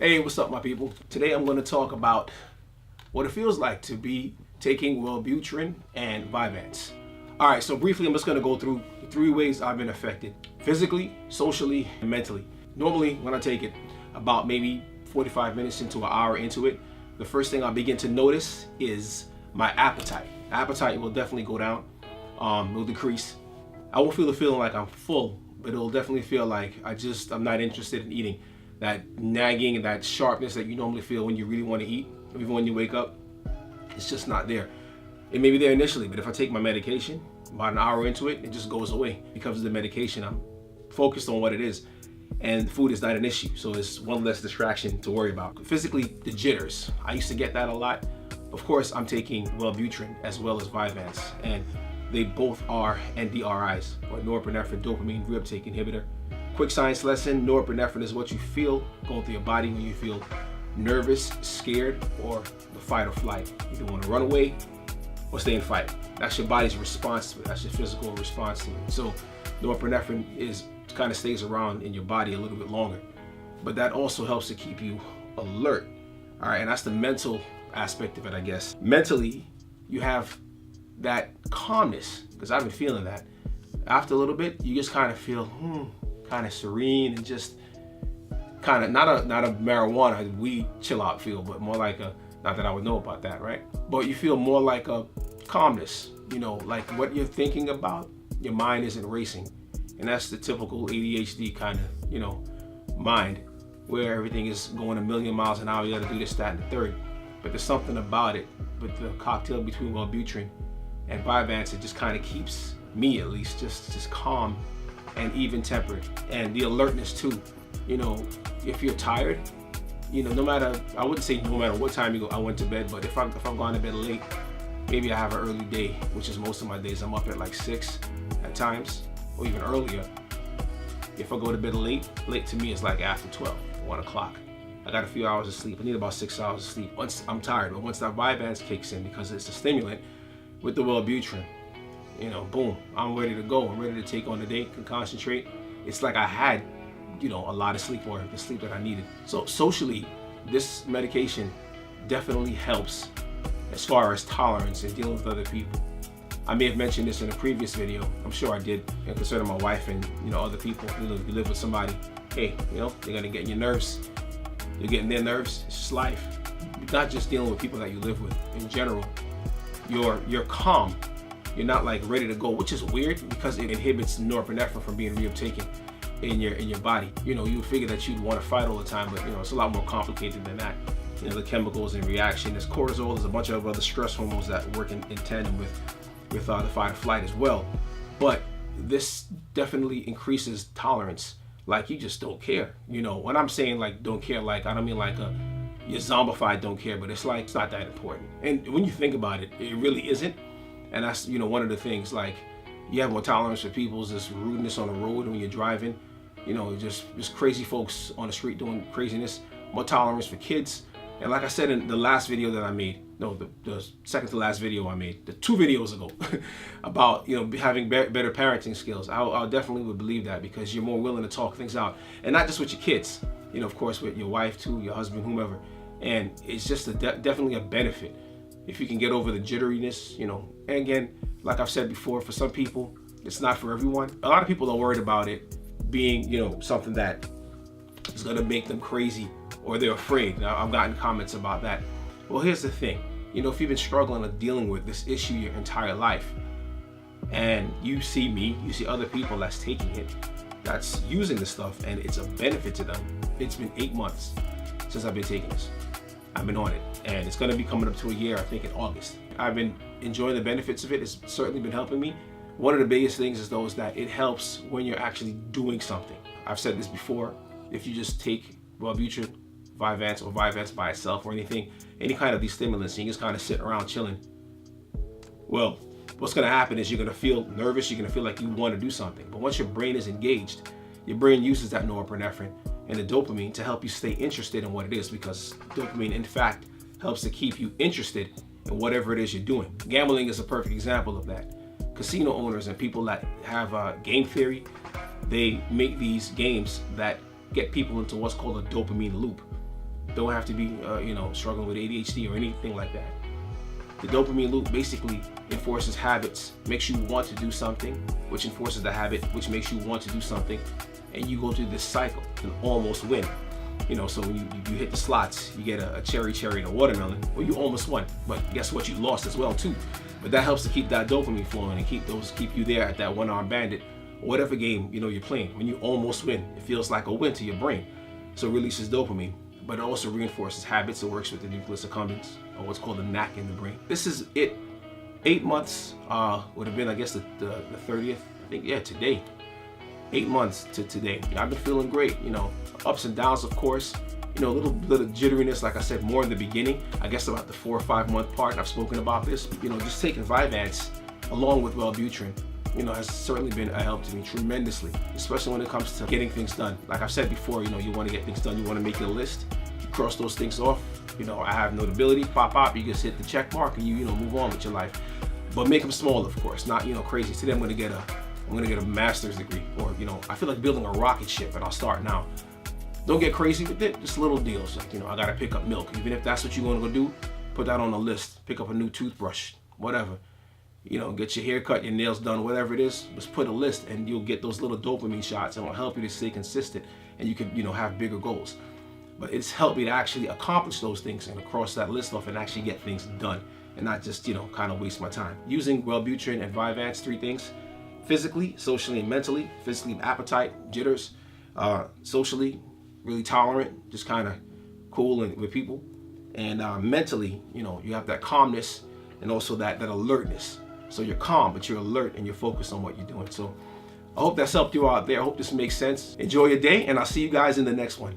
Hey, what's up, my people? Today I'm going to talk about what it feels like to be taking Wellbutrin and Vyvanse. All right, so briefly, I'm just going to go through the 3 ways I've been affected: physically, socially, and mentally. Normally, when I take it, about maybe 45 minutes into an hour into it, the first thing I begin to notice is my appetite. Appetite will definitely go down. Will decrease. I won't feel the feeling like I'm full, but it'll definitely feel like I'm not interested in eating. That nagging and that sharpness that you normally feel when you really want to eat, even when you wake up, it's just not there. It may be there initially, but if I take my medication, about an hour into it, it just goes away. Because of the medication, I'm focused on what it is, and food is not an issue, so it's one less distraction to worry about. Physically, the jitters. I used to get that a lot. Of course, I'm taking Wellbutrin as well as Vyvanse, and they both are NDRIs, or norepinephrine dopamine reuptake inhibitor. Quick science lesson: norepinephrine is what you feel going through your body when you feel nervous, scared, or the fight or flight. You either want to run away or stay and fight. That's your body's response to it. That's your physical response to it. So norepinephrine kind of stays around in your body a little bit longer, but that also helps to keep you alert. All right, and that's the mental aspect of it, I guess. Mentally, you have that calmness, because I've been feeling that. After a little bit, you just kind of feel kind of serene, and just kind of not a marijuana weed chill out feel, but more like a, not that I would know about that, right? But you feel more like a calmness, like what you're thinking about, your mind isn't racing. And that's the typical ADHD kind of, mind, where everything is going a million miles an hour. You got to do this, that, and the third. But there's something about it, with the cocktail between Wellbutrin and Vyvanse, it just kind of keeps me, at least, just calm and even tempered. And the alertness too. If you're tired, no matter, I wouldn't say no matter what time I went to bed, but if I've gone to bed late, maybe I have an early day, which is most of my days. I'm up at like 6 at times, or even earlier. If I go to bed late to me is like after 12, 1 o'clock. I got a few hours of sleep. I need about 6 hours of sleep. Once I'm tired, but once that Vyvanse kicks in, because it's a stimulant with the Wellbutrin, boom, I'm ready to go. I'm ready to take on the day, can concentrate. It's like I had, a lot of sleep, or the sleep that I needed. So socially, this medication definitely helps as far as tolerance and dealing with other people. I may have mentioned this in a previous video. I'm sure I did, concerning my wife and other people. If you live with somebody, hey, they're gonna get in your nerves. You're getting their nerves. It's just life. You're not just dealing with people that you live with. In general, you're calm. You're not like ready to go, which is weird because it inhibits norepinephrine from being reuptaken in your body. You would figure that you'd want to fight all the time, but it's a lot more complicated than that. The chemicals in reaction. There's cortisol. There's a bunch of other stress hormones that work in tandem with the fight or flight as well. But this definitely increases tolerance. Like, you just don't care. When I'm saying like don't care, like I don't mean like you're zombified don't care, but it's like it's not that important. And when you think about it, it really isn't. And that's one of the things. Like, you have more tolerance for people's this rudeness on the road when you're driving. Just crazy folks on the street doing craziness. More tolerance for kids. And like I said in the last video that I made, the second to last video I made, the 2 videos ago, about having better parenting skills, I definitely would believe that, because you're more willing to talk things out, and not just with your kids, of course with your wife too, your husband, whomever. And it's just definitely a benefit if you can get over the jitteriness. And again, like I've said before, for some people it's not for everyone. A lot of people are worried about it being something that is going to make them crazy, or they're afraid. Now, I've gotten comments about that. Well, here's the thing. If you've been struggling or dealing with this issue your entire life, and you see me, you see other people that's taking it, that's using this stuff, and it's a benefit to them. It's been 8 months since I've been taking this. I've been on it, and it's going to be coming up to a year, I think, in August. I've been enjoying the benefits of it. It's certainly been helping me. One of the biggest things is that it helps when you're actually doing something. I've said this before. If you just take Wellbutrin, Vyvanse, or Vyvanse by itself, or any kind of these stimulants, and you just kind of sit around chilling, well, what's going to happen is you're going to feel nervous. You're going to feel like you want to do something. But once your brain is engaged, your brain uses that norepinephrine and the dopamine to help you stay interested in what it is, because dopamine, in fact, helps to keep you interested in whatever it is you're doing. Gambling is a perfect example of that. Casino owners and people that have game theory, they make these games that get people into what's called a dopamine loop. Don't have to be, struggling with ADHD or anything like that. The dopamine loop basically enforces habits, makes you want to do something, which enforces the habit, which makes you want to do something, and you go through this cycle and almost win. So when you hit the slots, you get a cherry and a watermelon, well, you almost won. But guess what? You lost as well too. But that helps to keep that dopamine flowing and keep you there at that one-arm bandit, or whatever game you're playing. When you almost win, it feels like a win to your brain. So it releases dopamine, but it also reinforces habits. It works with the nucleus accumbens, or what's called the NAC in the brain. This is it. 8 months would have been, I guess, the 30th. I think, yeah, today. 8 months to today. I've been feeling great. Ups and downs, of course. A little bit of jitteriness, like I said, more in the beginning. I guess about the 4 or 5 month part, and I've spoken about this. Just taking Vyvanse along with Wellbutrin, has certainly been a help to me tremendously, especially when it comes to getting things done. Like I've said before, you want to get things done, you want to make your list, you cross those things off. I have notability, pop, you just hit the check mark and you move on with your life. But make them small, of course, not crazy. Today I'm gonna get a master's degree, or I feel like building a rocket ship, and I'll start now. Don't get crazy with it, just little deals. Like, I gotta pick up milk. Even if that's what you wanna go do, put that on the list. Pick up a new toothbrush, whatever. Get your hair cut, your nails done, whatever it is. Just put a list, and you'll get those little dopamine shots, and it'll help you to stay consistent, and you can, have bigger goals. But it's helped me to actually accomplish those things and cross that list off and actually get things done, and not just, kind of waste my time. Using Wellbutrin and Vyvanse, 3 things: physically, socially, and mentally. Physically, appetite, jitters. Socially, really tolerant, just kind of cool and with people. And mentally, you have that calmness and also that alertness. So you're calm, but you're alert and you're focused on what you're doing. So I hope that's helped you out there. I hope this makes sense. Enjoy your day, and I'll see you guys in the next one.